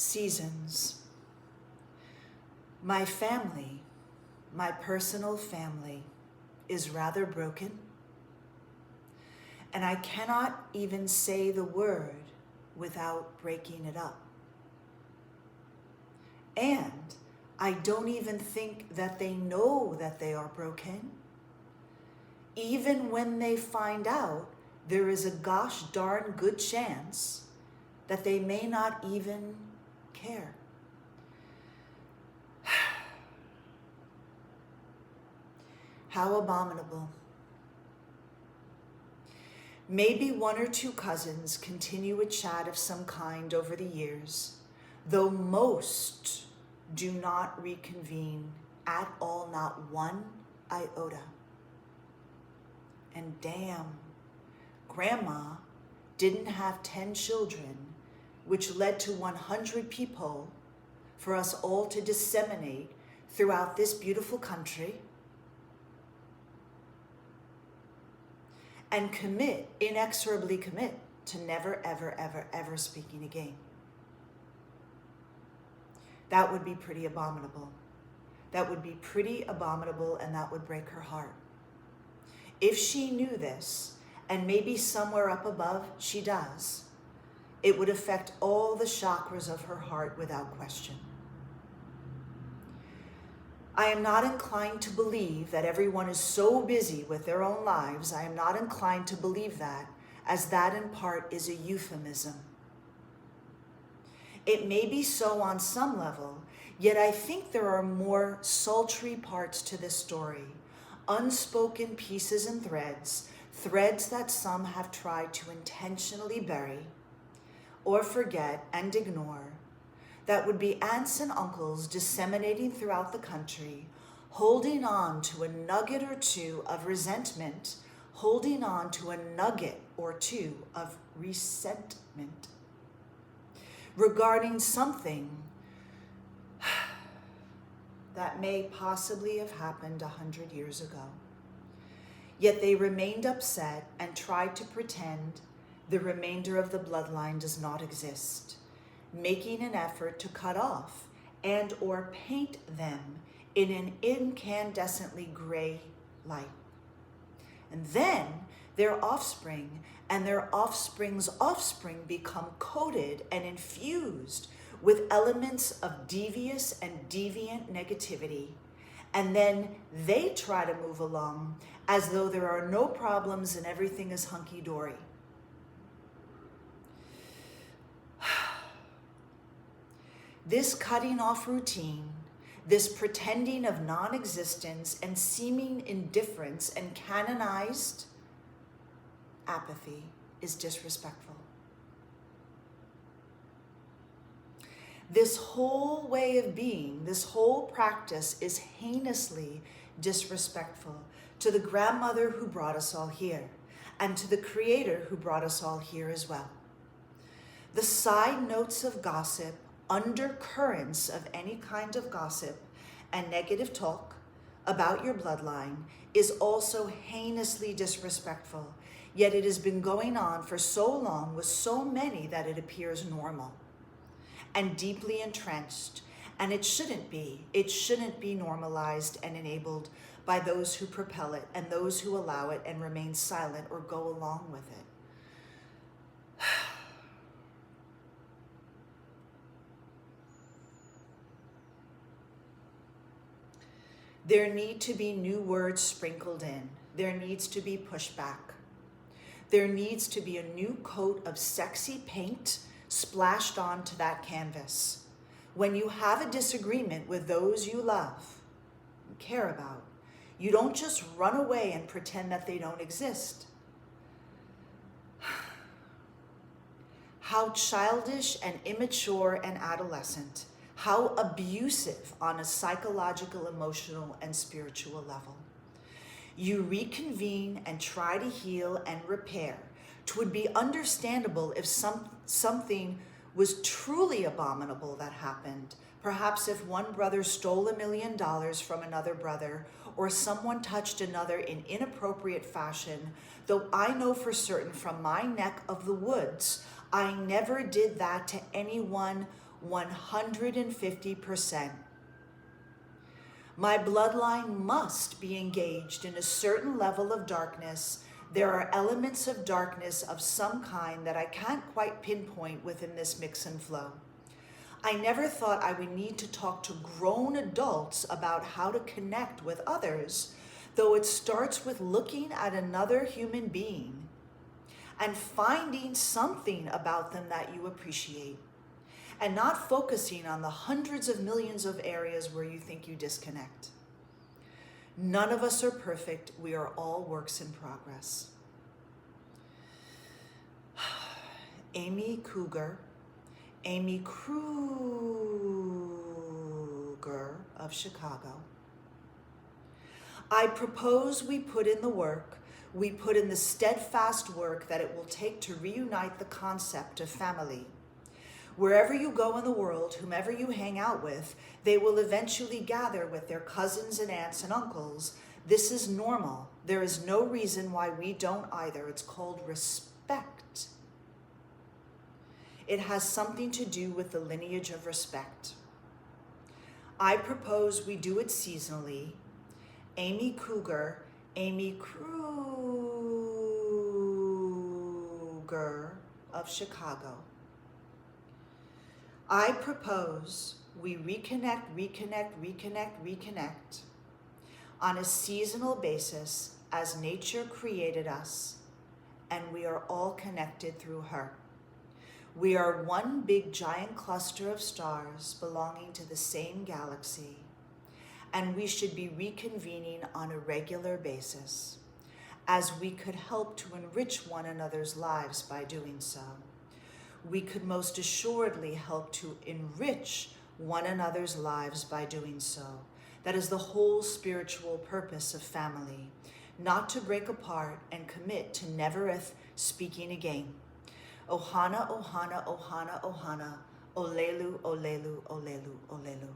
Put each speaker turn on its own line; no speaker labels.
Seasons. My family, my personal family, is rather broken, and I cannot even say the word without breaking it up. And I don't even think that they know that they are broken. Even when they find out, there is a gosh darn good chance that they may not even care. How abominable. Maybe one or two cousins continue a chat of some kind over the years, though most do not reconvene at all, not one iota. And damn, Grandma didn't have 10 children, which led to 100 people for us all to disseminate throughout this beautiful country and inexorably commit to never, ever, ever, ever speaking again. That would be pretty abominable. That would be pretty abominable, and that would break her heart. If she knew this, and maybe somewhere up above she does, it would affect all the chakras of her heart without question. I am not inclined to believe that everyone is so busy with their own lives. I am not inclined to believe that, as that in part is a euphemism. It may be so on some level, yet I think there are more sultry parts to this story, unspoken pieces and threads that some have tried to intentionally bury or forget and ignore, that would be aunts and uncles disseminating throughout the country, holding on to a nugget or two of resentment, holding on to a nugget or two of resentment regarding something that may possibly have happened 100 years ago. Yet they remained upset and tried to pretend the remainder of the bloodline does not exist, making an effort to cut off and or paint them in an incandescently gray light. And then their offspring and their offspring's offspring become coated and infused with elements of devious and deviant negativity. And then they try to move along as though there are no problems and everything is hunky-dory. This cutting off routine, this pretending of non-existence and seeming indifference and canonized apathy is disrespectful. This whole way of being, this whole practice is heinously disrespectful to the grandmother who brought us all here and to the Creator who brought us all here as well. The side notes of gossip, undercurrents of any kind of gossip and negative talk about your bloodline is also heinously disrespectful, yet it has been going on for so long with so many that it appears normal and deeply entrenched, and it shouldn't be. It shouldn't be normalized and enabled by those who propel it and those who allow it and remain silent or go along with it. There need to be new words sprinkled in. There needs to be pushback. There needs to be a new coat of sexy paint splashed onto that canvas. When you have a disagreement with those you love and care about, you don't just run away and pretend that they don't exist. How childish and immature and adolescent. How abusive on a psychological, emotional, and spiritual level. You reconvene and try to heal and repair. It would be understandable if something was truly abominable that happened. Perhaps if one brother stole $1 million from another brother, or someone touched another in inappropriate fashion, though I know for certain from my neck of the woods, I never did that to anyone 150%. My bloodline must be engaged in a certain level of darkness. There are elements of darkness of some kind that I can't quite pinpoint within this mix and flow. I never thought I would need to talk to grown adults about how to connect with others, though it starts with looking at another human being and finding something about them that you appreciate, and not focusing on the hundreds of millions of areas where you think you disconnect. None of us are perfect. We are all works in progress. Amy Kruger of Chicago. I propose we put in the work, we put in the steadfast work that it will take to reunite the concept of family. Wherever you go in the world, whomever you hang out with, they will eventually gather with their cousins and aunts and uncles. This is normal. There is no reason why we don't either. It's called respect. It has something to do with the lineage of respect. I propose we do it seasonally. Amy Kruger of Chicago. I propose we reconnect on a seasonal basis as nature created us, and we are all connected through her. We are one big giant cluster of stars belonging to the same galaxy, and we should be reconvening on a regular basis, as we could help to enrich one another's lives by doing so. We could most assuredly help to enrich one another's lives by doing so. That is the whole spiritual purpose of family, not to break apart and commit to nevereth speaking again. Ohana, ohana, ohana, ohana, olelu, olelu, olelu, olelu.